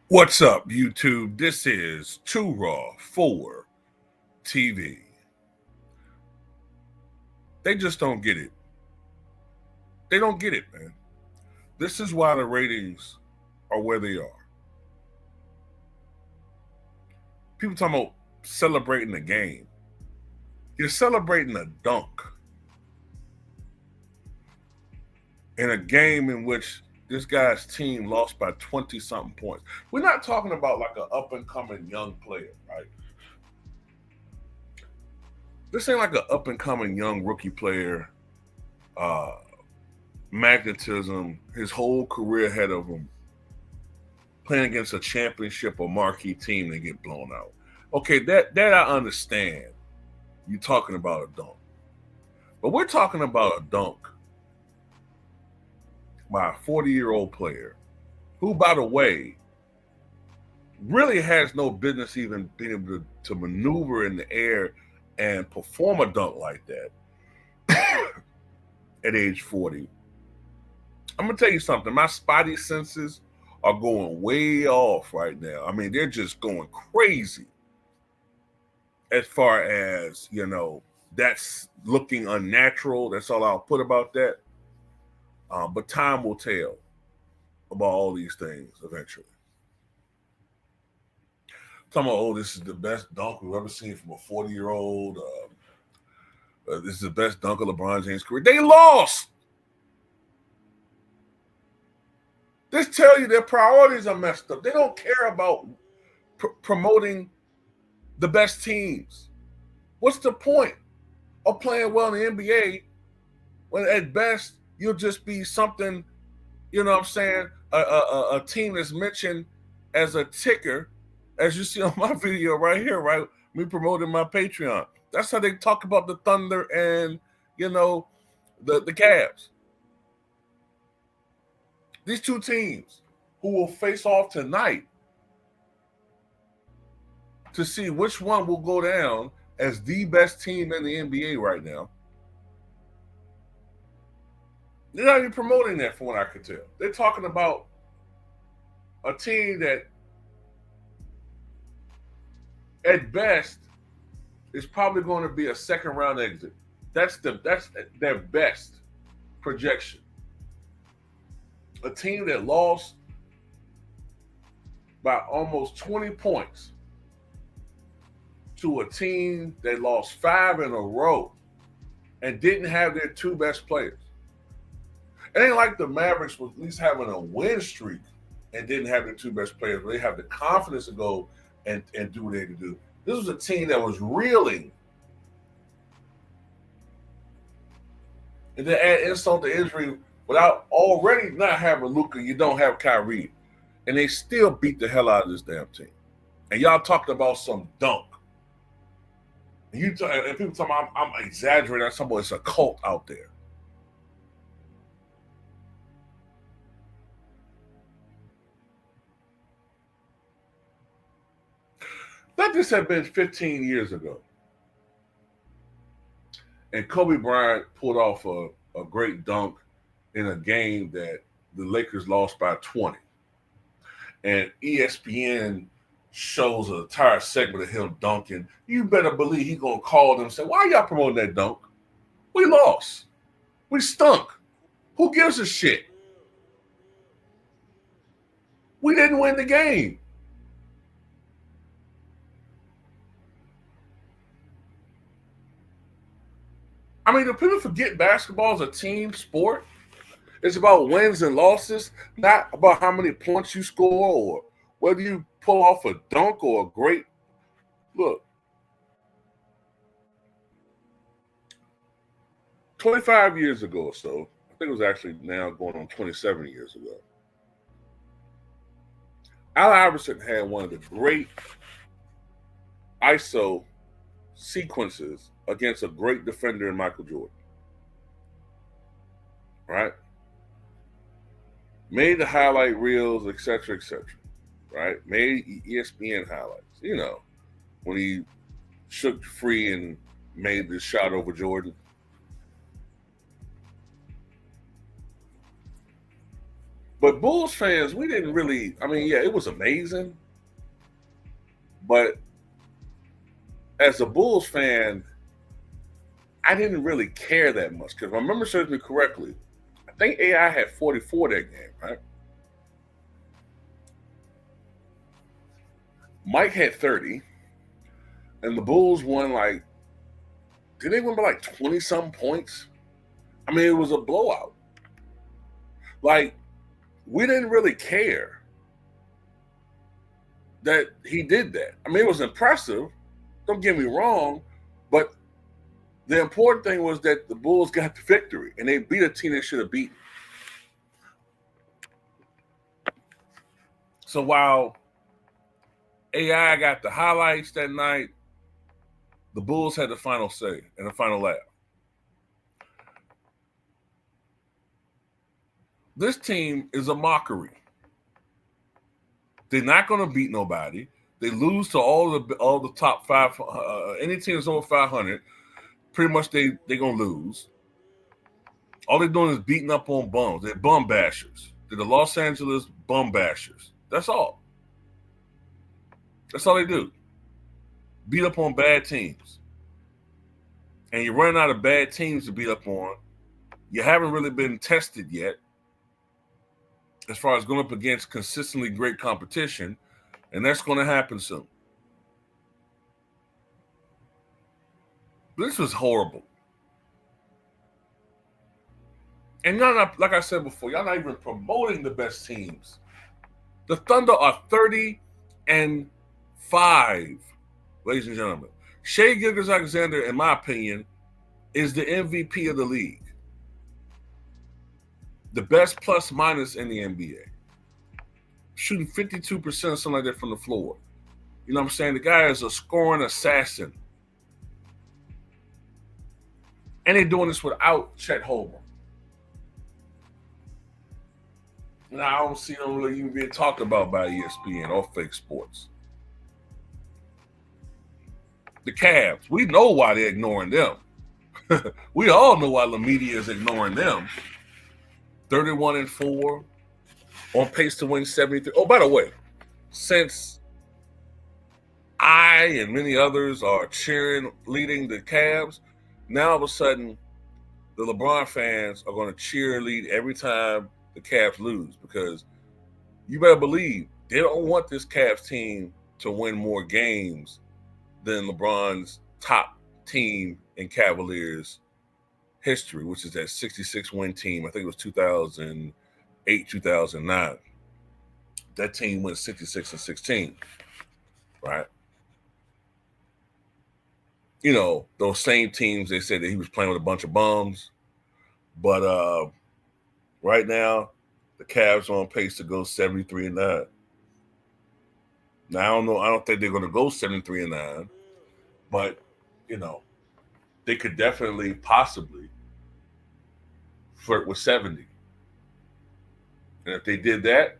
What's up, YouTube? This is Too Raw for TV. They just don't get it. They don't get it, man. This is why the ratings are where they are. People talking about celebrating a game. You're celebrating a dunk in a game in which this guy's team lost by 20-something points. We're not talking about like an up-and-coming young player, right? This ain't like an up-and-coming young rookie player, magnetism, his whole career ahead of him, playing against a championship or marquee team that get blown out. Okay, that I understand. You're talking about a dunk. But we're talking about a dunk by a 40-year-old player who, by the way, really has no business even being able to maneuver in the air and perform a dunk like that at age 40. I'm going to tell you something. My spidey senses are going way off right now. I mean, they're just going crazy as far as, that's looking unnatural. That's all I'll put about that. But time will tell about all these things eventually. Talking about, this is the best dunk we've ever seen from a 40-year-old. This is the best dunk of LeBron James' career. They lost. This tells you their priorities are messed up. They don't care about promoting the best teams. What's the point of playing well in the NBA when at best you'll just be something, a team that's mentioned as a ticker, as you see on my video right here, right? Me promoting my Patreon. That's how they talk about the Thunder and, the Cavs. These two teams who will face off tonight to see which one will go down as the best team in the NBA right now. They're not even promoting that from what I could tell. They're talking about a team that at best is probably going to be a second round exit. That's their best projection. A team that lost by almost 20 points to a team that lost 5 in a row and didn't have their two best players. It ain't like the Mavericks was at least having a win streak and didn't have their two best players, but they have the confidence to go and do what they could do. This was a team that was reeling. And then add insult to injury, without already not having Luka, you don't have Kyrie. And they still beat the hell out of this damn team. And y'all talking about some dunk. And people talking about I'm exaggerating. I'm talking about it's a cult out there. Let this have been 15 years ago. And Kobe Bryant pulled off a great dunk in a game that the Lakers lost by 20. And ESPN shows an entire segment of him dunking. You better believe he's going to call them and say, why y'all promoting that dunk? We lost. We stunk. Who gives a shit? We didn't win the game. I mean, do people forget basketball is a team sport? It's about wins and losses, not about how many points you score or whether you pull off a dunk or a great look. 25 years ago or so, I think it was actually now going on 27 years ago, Allen Iverson had one of the great ISO sequences against a great defender in Michael Jordan. Right? Made the highlight reels, etc., etc. Right? Made ESPN highlights. You know, when he shook free and made this shot over Jordan. But Bulls fans, we didn't really, I mean, yeah, it was amazing. But as a Bulls fan, I didn't really care that much. Because if I remember serving me correctly, I think AI had 44 that game, right? Mike had 30. And the Bulls won like, did they win by like 20 something points? I mean, it was a blowout. Like, we didn't really care that he did that. I mean, it was impressive. Don't get me wrong. But the important thing was that the Bulls got the victory and they beat a team they should have beaten. So while AI got the highlights that night, the Bulls had the final say and the final laugh. This team is a mockery. They're not going to beat nobody. They lose to all the top five. Any team that's over 500, pretty much they're going to lose. All they're doing is beating up on bums. They're bum bashers. They're the Los Angeles bum bashers. That's all. That's all they do. Beat up on bad teams. And you're running out of bad teams to beat up on. You haven't really been tested yet as far as going up against consistently great competition, and that's going to happen soon. This was horrible. And y'all not, like I said before, y'all not even promoting the best teams. The Thunder are 30-5, ladies and gentlemen. Shai Gilgeous-Alexander, in my opinion, is the MVP of the league. The best plus minus in the NBA. Shooting 52% or something like that from the floor. You know what I'm saying? The guy is a scoring assassin. And they're doing this without Chet Holmgren. Now, I don't see them really even being talked about by ESPN or fake sports. The Cavs, we know why they're ignoring them. We all know why the media is ignoring them. 31-4, on pace to win 73. Oh, by the way, since I and many others are leading the Cavs, now all of a sudden the LeBron fans are going to cheerlead every time the Cavs lose, because you better believe they don't want this Cavs team to win more games than LeBron's top team in Cavaliers history, which is that 66-win team. I think it was 2008, 2009. That team went 66-16, right? You know, those same teams, they said that he was playing with a bunch of bums. But right now, the Cavs are on pace to go 73-9. Now, I don't know. I don't think they're going to go 73-9. But, you know, they could definitely, possibly flirt with 70. And if they did that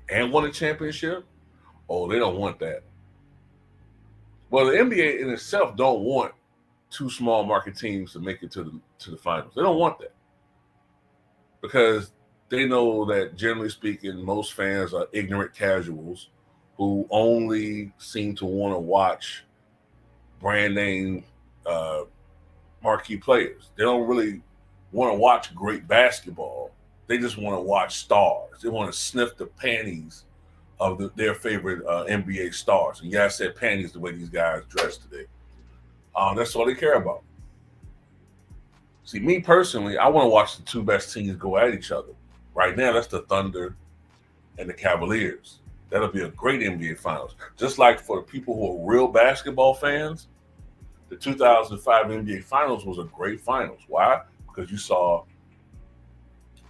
and won a championship, oh, they don't want that. Well, the NBA in itself don't want two small market teams to make it to the finals. They don't want that, because they know that, generally speaking, most fans are ignorant casuals who only seem to want to watch brand name marquee players. They don't really want to watch great basketball. They just want to watch stars. They want to sniff the panties of their favorite NBA stars. And yeah, I said panties the way these guys dress today. That's all they care about. See, me personally, I want to watch the two best teams go at each other. Right now, that's the Thunder and the Cavaliers. That'll be a great NBA Finals. Just like for the people who are real basketball fans, the 2005 NBA Finals was a great finals. Why? Because you saw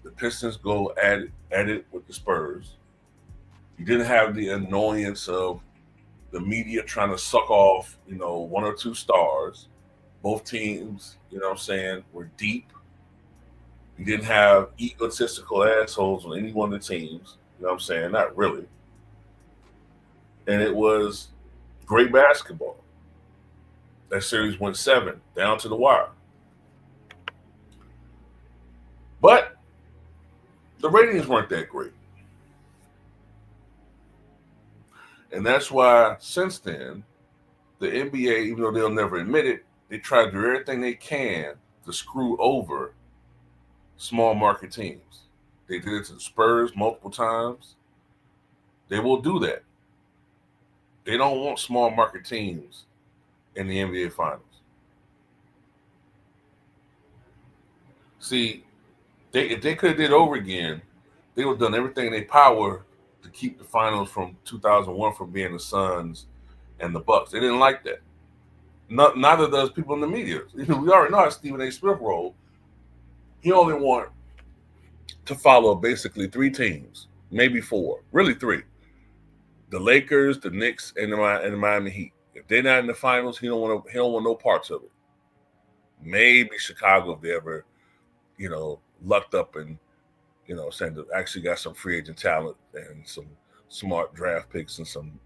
the Pistons go at it with the Spurs. You didn't have the annoyance of the media trying to suck off, one or two stars. Both teams, were deep. You didn't have egotistical assholes on any one of the teams. Not really. And it was great basketball. That series went 7 down to the wire. But the ratings weren't that great. And that's why since then, the NBA, even though they'll never admit it, they try to do everything they can to screw over small market teams. They did it to the Spurs multiple times. They will do that. They don't want small market teams in the NBA Finals. See, if they could have did it over again, they would have done everything in their power to keep the finals from 2001 from being the Suns and the Bucks. They didn't like that. Neither does people in the media. We already know how Stephen A. Smith rolled. He only want to follow basically 3 teams, maybe 4, really 3: the Lakers, the Knicks, and the Miami Heat. If they're not in the finals, he don't want no parts of it. Maybe Chicago if they ever, lucked up and saying that actually got some free agent talent and some smart draft picks and some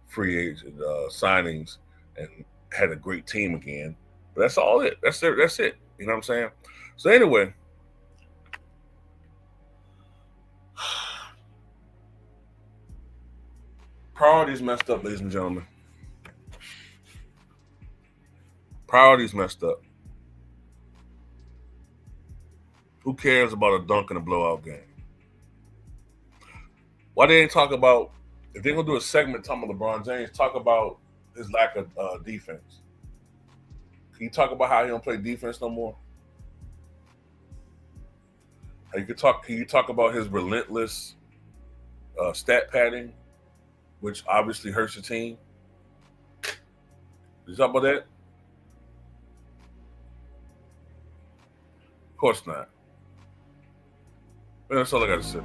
free agent signings and had a great team again. But that's all it. That's it. You know what I'm saying? So anyway, priorities messed up, ladies and gentlemen. Priorities messed up. Who cares about a dunk in a blowout game? Why they didn't talk about, if they're going to do a segment talking about LeBron James, talk about his lack of defense. Can you talk about how he don't play defense no more? Can you talk about his relentless stat padding, which obviously hurts the team? Did you talk about that? Of course not. That's all I got to say.